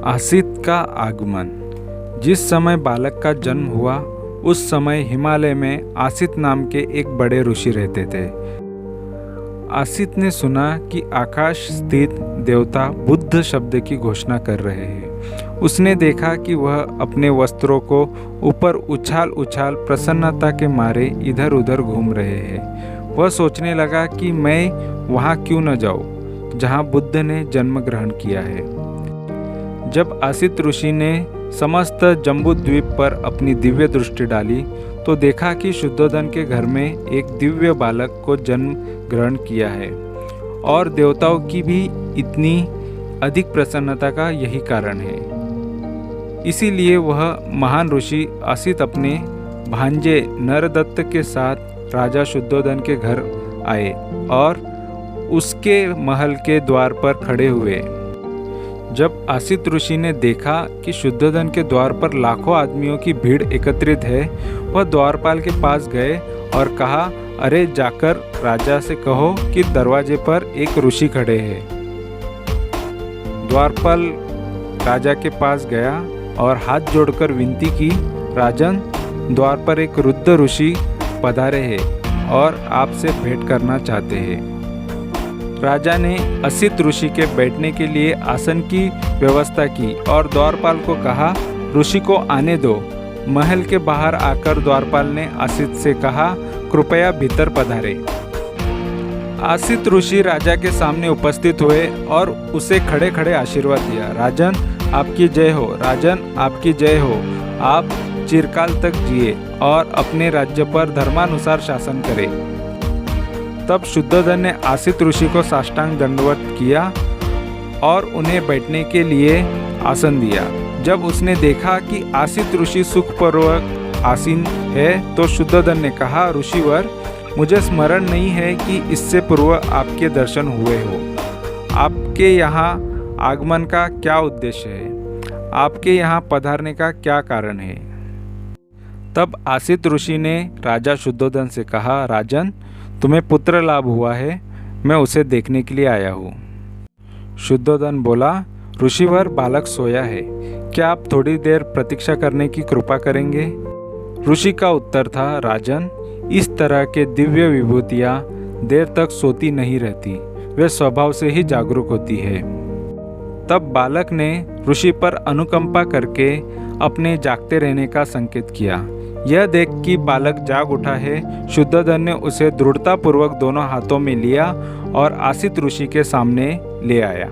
आसित का आगमन। जिस समय बालक का जन्म हुआ उस समय हिमालय में आसित नाम के एक बड़े ऋषि रहते थे। आसित ने सुना कि आकाश स्थित देवता बुद्ध शब्द की घोषणा कर रहे हैं। उसने देखा कि वह अपने वस्त्रों को ऊपर उछाल उछाल प्रसन्नता के मारे इधर उधर घूम रहे हैं। वह सोचने लगा कि मैं वहाँ क्यों न जाऊँ जहाँ बुद्ध ने जन्म ग्रहण किया है। जब आसित ऋषि ने समस्त जम्बूद्वीप पर अपनी दिव्य दृष्टि डाली तो देखा कि शुद्धोदन के घर में एक दिव्य बालक को जन्म ग्रहण किया है और देवताओं की भी इतनी अधिक प्रसन्नता का यही कारण है। इसीलिए वह महान ऋषि आसित अपने भांजे नरदत्त के साथ राजा शुद्धोदन के घर आए और उसके महल के द्वार पर खड़े हुए। जब आसित ऋषि ने देखा कि शुद्धोदन के द्वार पर लाखों आदमियों की भीड़ एकत्रित है, वह द्वारपाल के पास गए और कहा, अरे जाकर राजा से कहो कि दरवाजे पर एक ऋषि खड़े हैं। द्वारपाल राजा के पास गया और हाथ जोड़कर विनती की, राजन, द्वार पर एक वृद्ध ऋषि पधारे हैं और आपसे भेंट करना चाहते हैं। राजा ने आसित ऋषि के बैठने के लिए आसन की व्यवस्था की और द्वारपाल को कहा, ऋषि को आने दो। महल के बाहर आकर द्वारपाल ने आसित से कहा, कृपया भीतर पधारे। आसित ऋषि राजा के सामने उपस्थित हुए और उसे खड़े खड़े आशीर्वाद दिया। राजन आपकी जय हो, राजन आपकी जय हो। आप चिरकाल तक जिए और अपने राज्य पर धर्मानुसार शासन करें। तब शुद्धोदन ने आसित ऋषि को साष्टांग दंडवत किया और उन्हें बैठने के लिए आसन दिया। जब उसने देखा कि आसित ऋषि सुखपूर्वक आसीन है तो शुद्धोदन ने कहा, ऋषिवर, मुझे स्मरण नहीं है कि इससे पूर्व आपके दर्शन हुए हो। आपके यहाँ आगमन का क्या उद्देश्य है? आपके यहाँ पधारने का क्या कारण है? तब आसित ऋषि ने राजा शुद्धोदन से कहा, राजन, तुम्हें पुत्र लाभ हुआ है, मैं उसे देखने के लिए आया हूँ। शुद्धोदन बोला, ऋषिवर, बालक सोया है, क्या आप थोड़ी देर प्रतीक्षा करने की कृपा करेंगे? ऋषि का उत्तर था, राजन, इस तरह के दिव्य विभूतियाँ देर तक सोती नहीं रहती, वे स्वभाव से ही जागरूक होती है। तब बालक ने ऋषि पर अनुकंपा करके अपने जागते रहने का संकेत किया। यह देख कि बालक जाग उठा है, शुद्धोदन ने उसे दृढ़तापूर्वक दोनों हाथों में लिया और आसित ऋषि के सामने ले आया।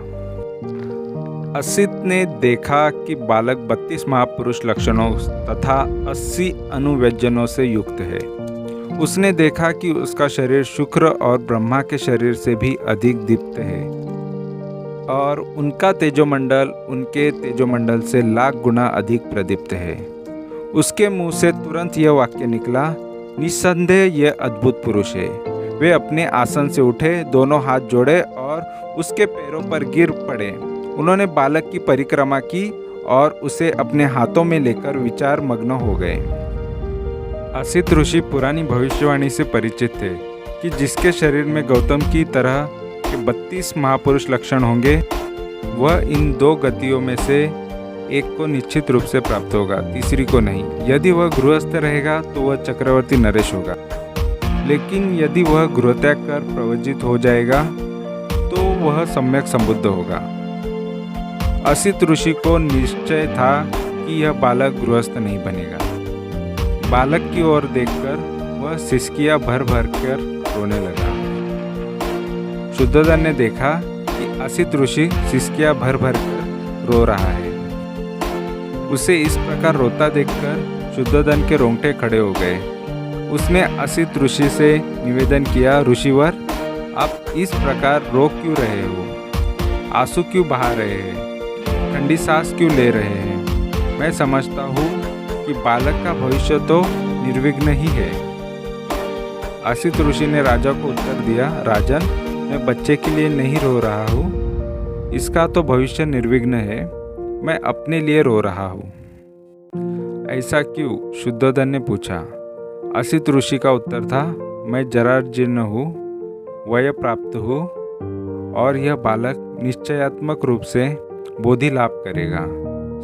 आसित ने देखा कि बालक 32 महापुरुष लक्षणों तथा 80 अनुव्यंजनों से युक्त है। उसने देखा कि उसका शरीर शुक्र और ब्रह्मा के शरीर से भी अधिक दीप्त है और उनका तेजोमंडल उनके तेजोमंडल से लाख गुना अधिक प्रदीप्त है। उसके मुंह से तुरंत यह वाक्य निकला, निस्संदेह यह अद्भुत पुरुष है। वे अपने आसन से उठे, दोनों हाथ जोड़े और उसके पैरों पर गिर पड़े। उन्होंने बालक की परिक्रमा की और उसे अपने हाथों में लेकर विचार मग्न हो गए। आसित ऋषि पुरानी भविष्यवाणी से परिचित थे कि जिसके शरीर में गौतम की तरह के 32 महापुरुष लक्षण होंगे, वह इन दो गतियों में से एक को निश्चित रूप से प्राप्त होगा, तीसरी को नहीं। यदि वह गृहस्थ रहेगा तो वह चक्रवर्ती नरेश होगा, लेकिन यदि वह गृहत्याग कर प्रवजित हो जाएगा तो वह सम्यक संबुद्ध होगा। आसित ऋषि को निश्चय था कि यह बालक गृहस्थ नहीं बनेगा। बालक की ओर देखकर वह सिसकियां भर भर कर रोने लगा। शुद्धोदन ने देखा कि आसित ऋषि सिसकियां भर भर कर रो रहा है। उसे इस प्रकार रोता देखकर शुद्धोदन के रोंगटे खड़े हो गए। उसने आसित ऋषि से निवेदन किया, ऋषिवर, आप इस प्रकार रो क्यों रहे हो? आंसू क्यों बहा रहे हैं? ठंडी सांस क्यों ले रहे हैं? मैं समझता हूँ कि बालक का भविष्य तो निर्विघ्न ही है। आसित ऋषि ने राजा को उत्तर दिया, राजन, मैं बच्चे के लिए नहीं रो रहा हूँ, इसका तो भविष्य निर्विघ्न है, मैं अपने लिए रो रहा हूँ। ऐसा क्यों? शुद्धोदन ने पूछा। आसित ऋषि का उत्तर था, मैं जराजीर्ण हूँ, वय प्राप्त हूँ और यह बालक निश्चयात्मक रूप से बोधि लाभ करेगा,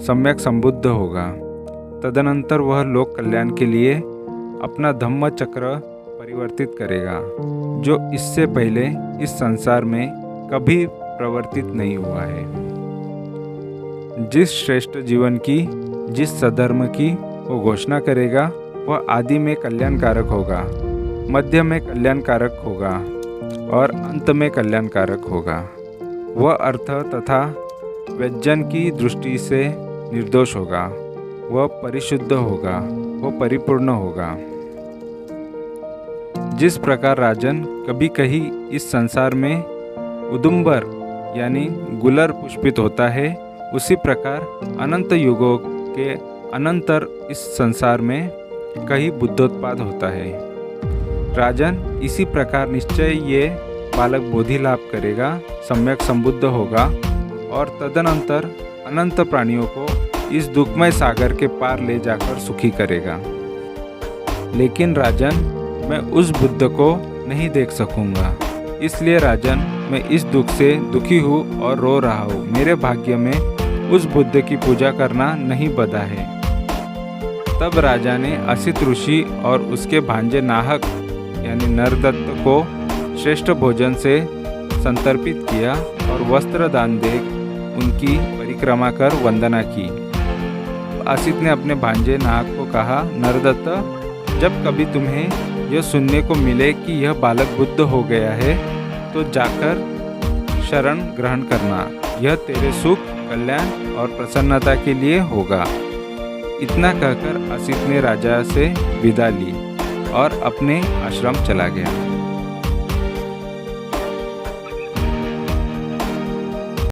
सम्यक संबुद्ध होगा। तदनंतर वह लोक कल्याण के लिए अपना धम्म चक्र परिवर्तित करेगा, जो इससे पहले इस संसार में कभी प्रवर्तित नहीं हुआ है। जिस श्रेष्ठ जीवन की, जिस सधर्म की वो घोषणा करेगा, वह आदि में कल्याणकारक होगा, मध्य में कल्याणकारक होगा और अंत में कल्याणकारक होगा। वह अर्थ तथा व्यंजन की दृष्टि से निर्दोष होगा, वह परिशुद्ध होगा, वह परिपूर्ण होगा। जिस प्रकार राजन कभी कहीं इस संसार में उदुम्बर यानी गुलर पुष्पित होता है, उसी प्रकार अनंत युगों के अनंतर इस संसार में कहीं बुद्धोत्पाद होता है। राजन, इसी प्रकार निश्चय ये बालक बोधि लाभ करेगा, सम्यक संबुद्ध होगा और तदनंतर अनंत प्राणियों को इस दुखमय सागर के पार ले जाकर सुखी करेगा। लेकिन राजन, मैं उस बुद्ध को नहीं देख सकूंगा, इसलिए राजन मैं इस दुख से दुखी हूँ और रो रहा हूँ। मेरे भाग्य में उस बुद्ध की पूजा करना नहीं बधा है। तब राजा ने असित ऋषि और उसके भांजे नाहक यानी नरदत्त को श्रेष्ठ भोजन से संतर्पित किया और वस्त्र दान दे उनकी परिक्रमा कर वंदना की। असित ने अपने भांजे नाहक को कहा, नरदत्त, जब कभी तुम्हें यह सुनने को मिले कि यह बालक बुद्ध हो गया है तो जाकर शरण ग्रहण करना, यह तेरे सुख, कल्याण और प्रसन्नता के लिए होगा। इतना कहकर असित ने राजा से विदा ली और अपने आश्रम चला गया।